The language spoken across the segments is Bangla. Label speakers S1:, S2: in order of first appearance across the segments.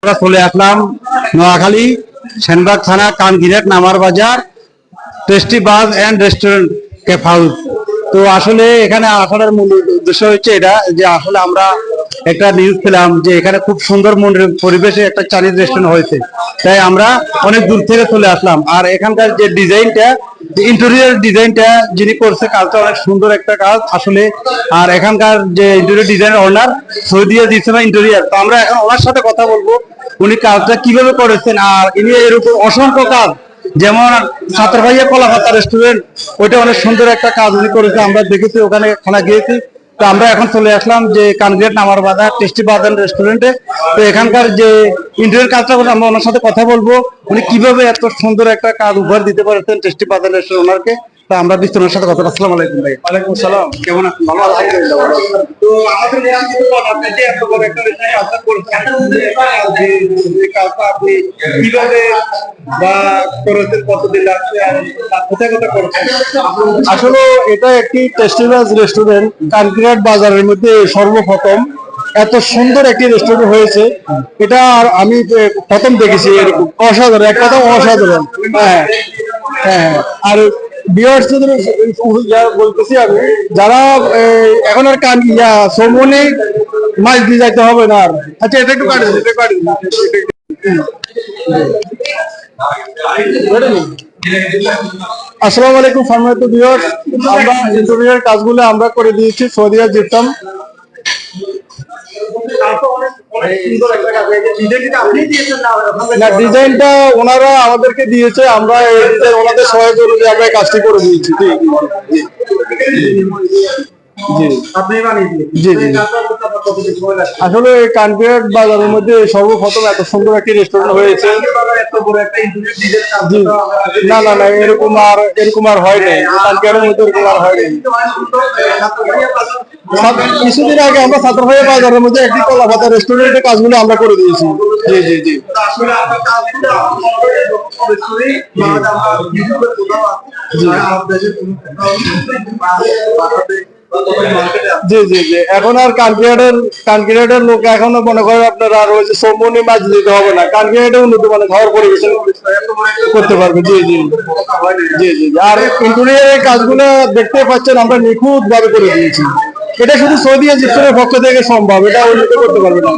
S1: আমরা চলে আসলাম নোয়াখালী সেনবাগ থানা কানগিরহাট নামার বাজার টেস্টি বাজ এন্ড রেস্টুরেন্ট ক্যাফ হাউস। তো আসলে এখানে আসার মূল উদ্দেশ্য হচ্ছে এটা যে আসলে আমরা একটা নিউজ পেলাম যে এখানে খুব সুন্দর মনের পরিবেশে একটা চাইনিজ রেস্টুরেন্ট হয়েছে, তাই আমরা অনেক দূর থেকে চলে আসলাম। আর এখানকার যে ডিজাইনটা, ইন্টেরিয়র ডিজাইনটা যিনি করছে কাজটা অনেক সুন্দর একটা কাজ আসলে। আর এখানকার যে ইন্টেরিয়র ডিজাইনের ওনার সৌদিয়া জিসমা ইন্টেরিয়র, তো আমরা এখন ওনার সাথে কথা বলবো উনি কাজটা কিভাবে করেছেন। আর ইনি এরকম অসংখ্য কাজ, যেমন ছাত্র ভাইয়া কলাপাতা রেস্টুরেন্ট, ওইটা অনেক সুন্দর একটা কাজ উনি করেছে, আমরা দেখেছি, ওখানে খানা গিয়েছি। তো আমরা এখন চলে আসলাম যে কানগিরহাট নামার বাজার টেস্টি বাজার রেস্টুরেন্টে। তো এখানকার যে ইন্টেরিয়র কাজটা করে আমরা ওনার সাথে কথা বলবো উনি কিভাবে এত সুন্দর একটা কাজ উপহার দিতে পারছেন টেস্টি বাজার রেস্টুরেন্ট ওনারকে। তো আমরা বিস্তারের সাথে কথা। আসসালামু আলাইকুম ভাই।
S2: ওয়ালাইকুম সালাম।
S1: কেমন আছেন? ভালো আলহামদুলিল্লাহ ভালো। তো আমাদের আপনি যে এত বড় একটা কাজটা করছেন, যে কাজটা আপনি কিভাবে বা করেছেন, কতদিন লাগছে আর কোথায় কোথায় করেছেন?
S2: আসলে এটা একটি টেস্টিবাজ রেস্টুরেন্ট কানগিরহাট বাজারের মধ্যে সর্বপ্রথম এত সুন্দর একটি রেস্টুরেন্ট হয়েছে, এটা আর আমি প্রথম দেখেছি। এরকম অসাধারণ, এক কথা অসাধারণ। হ্যাঁ হ্যাঁ। আর বলতেছি আমি, যারা এখন আর শ্রমণে মাছ দিয়ে যাইতে হবে না। আর আচ্ছা, এটা একটু কাটে আসসালামু আলাইকুম সম্মানিত ভিউয়ার্স, আমরা ইন্টেরিয়র কাজগুলো আমরা করে দিয়েছি সৌদিয়া জিপসাম। ডিজাইনটা ওনারা আমাদেরকে দিয়েছে, আমরা ওনাদের সহায়তা অনুযায়ী আমরা কাজটি করে দিয়েছি। আসলে কানগিরহাট বাজারের মধ্যে সর্বপ্রথম এত সুন্দর একটি রেস্টুরেন্ট হয়েছে। না না না, এরকম আর হয় নাই কানগিরহাটের মধ্যে, এরকম আর হয় নাই। কিছুদিন আগে আমরা ছাত্র ভাইয়া বাজারের মধ্যে একটি কলাপাতা রেস্টুরেন্টের কাজগুলো আমরা করে দিয়েছি। জি জি জি জি জি জি। এখন আর কানগিরহাটের লোক এখনো মনে করে আপনারা আর ওই যে সৌমনি মাছ দিতে হবে না, কানগিরহাটে উন্নত মানে খাওয়ার পরিবেশন করতে পারবে। জি জি জি জি। আর ইন্টেরিয়রের কাজগুলো দেখতে পাচ্ছেন আমরা নিখুঁত ভাবে করে দিয়েছি। এটা শুধু সৌদিয়া জিপসামের পক্ষ থেকে সম্ভব, এটা অন্য কেউ করতে পারবে না।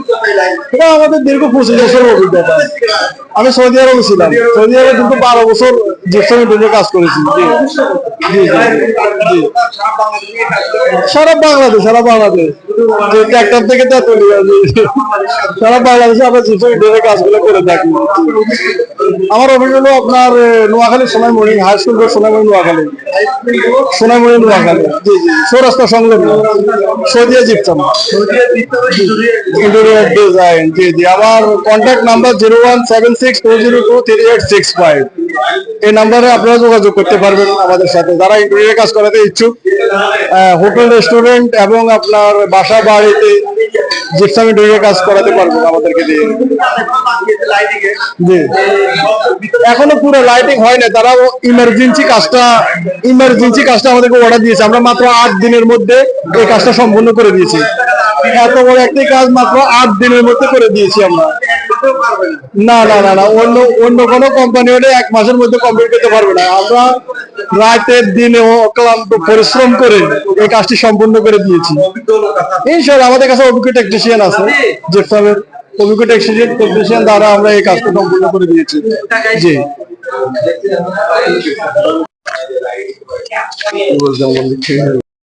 S2: এটা আমাদের দীর্ঘ 25 বছরের অভিজ্ঞতা। আমি সৌদি আরবে ছিলাম, সৌদি আরবে কিন্তু 12 বছর জিপসাম ইন্টেরিয়র কাজ করেছি। জি জি জি। সারা বাংলাদেশ যে ট্রাক্টর থেকে তেতুলি, সারা বাংলাদেশে আমরা জিপসাম ইন্টেরিয়র কাজগুলো করে থাকি। আমার অফিস হলো আপনার নোয়াখালী সোনাইমুড়ি হাই স্কুল, সোনাইমুড়ি নোয়াখালী, জি জি, সৌরাস্তা সংলগ্ন সৌদিয়া জিপসাম ইন্টেরিয়র ডিজাইন। জি জি। আমার কন্ট্যাক্ট নাম্বার 01762023865। এই নাম্বারে আপনারা যোগাযোগ করতে পারবেন আমাদের সাথে, যারা ইন্টেরিয়র কাজ করাতে ইচ্ছুক। হোটেল, রেস্টুরেন্ট এবং আপনার বাসা বাড়িতে জিপসাম ইন্টেরিয়র কাজ করাতে পারবেন আমাদেরকে দিয়ে। জি, এখনো পুরো লাইটিং হয় না, তারা ইমার্জেন্সি কাজটা আমাদেরকে অর্ডার দিয়েছে। আমরা মাত্র 8 দিনের মধ্যে এই কাজটা সম্পূর্ণ করে দিয়েছি। এত বড় একটি কাজ মাত্র 8 দিনের মধ্যে করে দিয়েছি আমরা। না না না না, অন্য কোনো কোম্পানি হলে 1 মাসের মধ্যে কমপ্লিট করতে পারবে না। আমরা রাতের দিনে অক্লান্ত পরিশ্রম করে এই কাজটি সম্পূর্ণ করে দিয়েছি। ইনশাআল্লাহ আমাদের কাছে অভিজ্ঞ টেকনিশিয়ান আছে, জিপসামের অভিজ্ঞ টেকনিশিয়ান দ্বারা আমরা এই কাজটা সম্পূর্ণ করে দিয়েছি। জি।